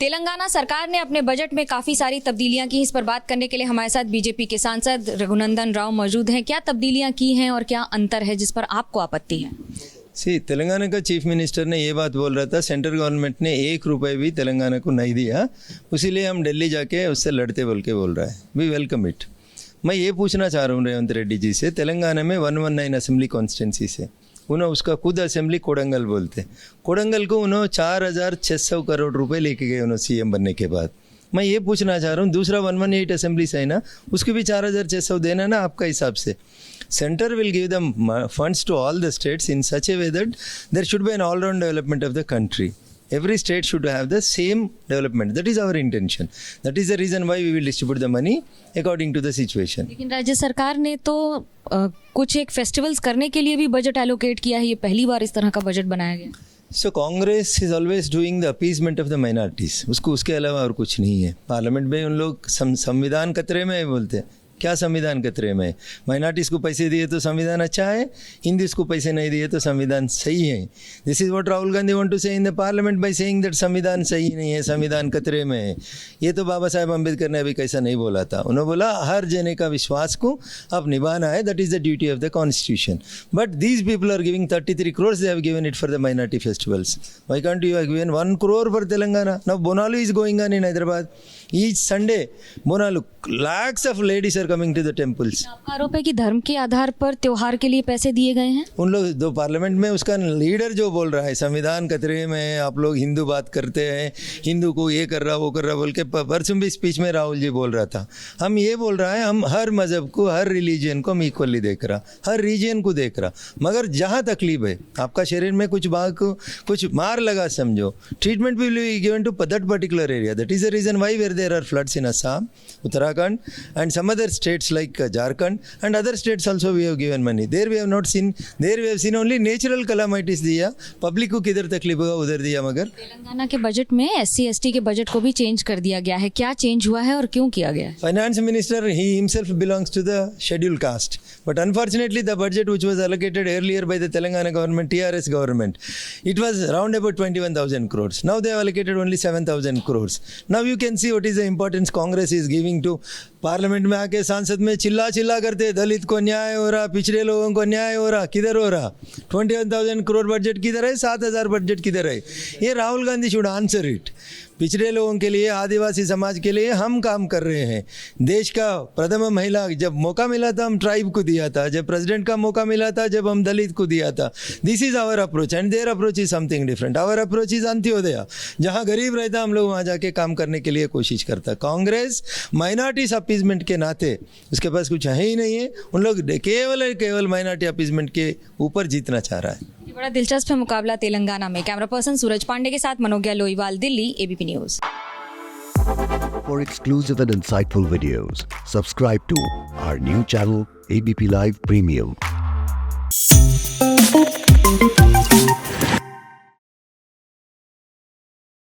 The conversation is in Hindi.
तेलंगाना सरकार ने अपने बजट में काफी सारी तब्दीलियां की। इस पर बात करने के लिए हमारे साथ बीजेपी के सांसद रघुनंदन राव मौजूद हैं। क्या तब्दीलियां की हैं और क्या अंतर है जिस पर आपको आपत्ति है? तेलंगाना का चीफ मिनिस्टर ने ये बात बोल रहा था, सेंट्रल गवर्नमेंट ने 1 रुपये भी तेलंगाना को नहीं दिया, इसीलिए हम दिल्ली जाके उससे लड़ते बोल के बोल रहा है। We welcome it. मैं ये पूछना चाह रहा हूँ रेवंत रेड्डी जी से, तेलंगाना में 119 असेंबली कॉन्स्टिट्यूंसी से उन्होंने उसका खुद असेंबली कोडंगल बोलते, कोडंगल को उन्होंने 4600 करोड़ रुपए लेके गए उन्होंने सीएम बनने के बाद। मैं ये पूछना चाह रहा हूँ, दूसरा 118 असेंबली से है ना, उसको भी 4600 देना ना आपका हिसाब से। Centre will give the funds to all the states in such a way that there should be an all round development of the country. Every state should have the same development. That is our intention. That is the reason why we will distribute the money according to the situation. लेकिन राज्य सरकार ने तो कुछ एक फेस्टिवल्स करने के लिए भी बजट एलोकेट किया है। ये पहली बार इस तरह का बजट बनाया गया। So Congress is always doing the appeasement of the minorities. उसके अलावा और कुछ नहीं है। पार्लियामेंट में उन लोग संविधान खतरे में है बोलते हैं। क्या संविधान खतरे में है? माइनॉरिटीज़ को पैसे दिए तो संविधान अच्छा है, हिंदूज को पैसे नहीं दिए तो संविधान सही है। This is what Rahul Gandhi want to say in the parliament by saying that संविधान सही नहीं है, संविधान खतरे में है। ये तो बाबा साहेब अम्बेडकर ने अभी कैसा नहीं बोला था। उन्होंने बोला हर जने का विश्वास को अब निभाना है, that is the duty of the constitution. But these people are giving 33 crores, they have given it for the minority festivals. Why can't you have given 1 crore for Telangana? Now Bonalu is going on in Hyderabad. Each Sunday, Bonalu, lakhs of ladies are coming to the temples. आरोप है कि धर्म के आधार पर त्योहार के लिए पैसे दिए गए हैं। उन लोग दो पार्लियामेंट में उसका लीडर जो बोल रहा है संविधान खतरे में है, आप लोग हिंदू बात करते हैं, हिंदू को ये कर रहा वो कर रहा बोल के परसों भी स्पीच में राहुल जी बोल रहा था। हम ये बोल रहा है, हम हर मजहब को, हर रिलीजन को हम इक्वली देख रहा, हर रीजन को देख रहा, मगर जहाँ तकलीफ है, आपका शरीर में कुछ भाग को कुछ मार लगा समझो, treatment will be given to that particular area. That is the reason why where there are floods in Assam, Uttarakhand and some other states like Jharkhand and other states also we have given money. There we have not seen, there we have seen only natural calamities दिया, पब्लिक को किधर तकलीफ होगा उधर दिया। मगर तेलंगाना के बजट में SC/ST के बजट को भी चेंज कर दिया गया है। क्या चेंज हुआ है और क्यों किया गया है? Finance minister he himself belongs to the scheduled caste, but unfortunately the budget which was allocated earlier by the Telangana government, TRS government, it was around about 21,000 crores. Now they have allocated only 7,000 crores. Now you can see what is the importance Congress is giving to parliament में आके सांसद में चिल्ला करते दलित को न्याय हो रहा, पिछड़े लोगों को न्याय हो रहा, किधर हो रहा? 21,000 करोड़ बजट किधर है? 7,000 बजट किधर है? ये Rahul Gandhi should answer it. पिछड़े लोगों के लिए, आदिवासी समाज के लिए हम काम कर रहे हैं। देश का प्रथम महिला, जब मौका मिला था हम ट्राइब को दिया था, जब प्रेसिडेंट का मौका मिला था जब हम दलित को दिया था। This is our approach and their approach is something different. Our approach is Antyodaya, जहाँ गरीब रहता हम लोग वहाँ जाके काम करने के लिए कोशिश करता। कांग्रेस माइनॉरिटीज अपीजमेंट के नाते उसके पास कुछ है ही नहीं है, उन लोग केवल माइनॉरिटी अपीजमेंट के ऊपर जीतना चाह रहा है। बड़ा दिलचस्प है मुकाबला तेलंगाना में। कैमरा पर्सन सूरज पांडे के साथ Manogya Loiwal, Delhi, ABP news. For exclusive and insightful videos, subscribe to our new channel ABP Live Premium.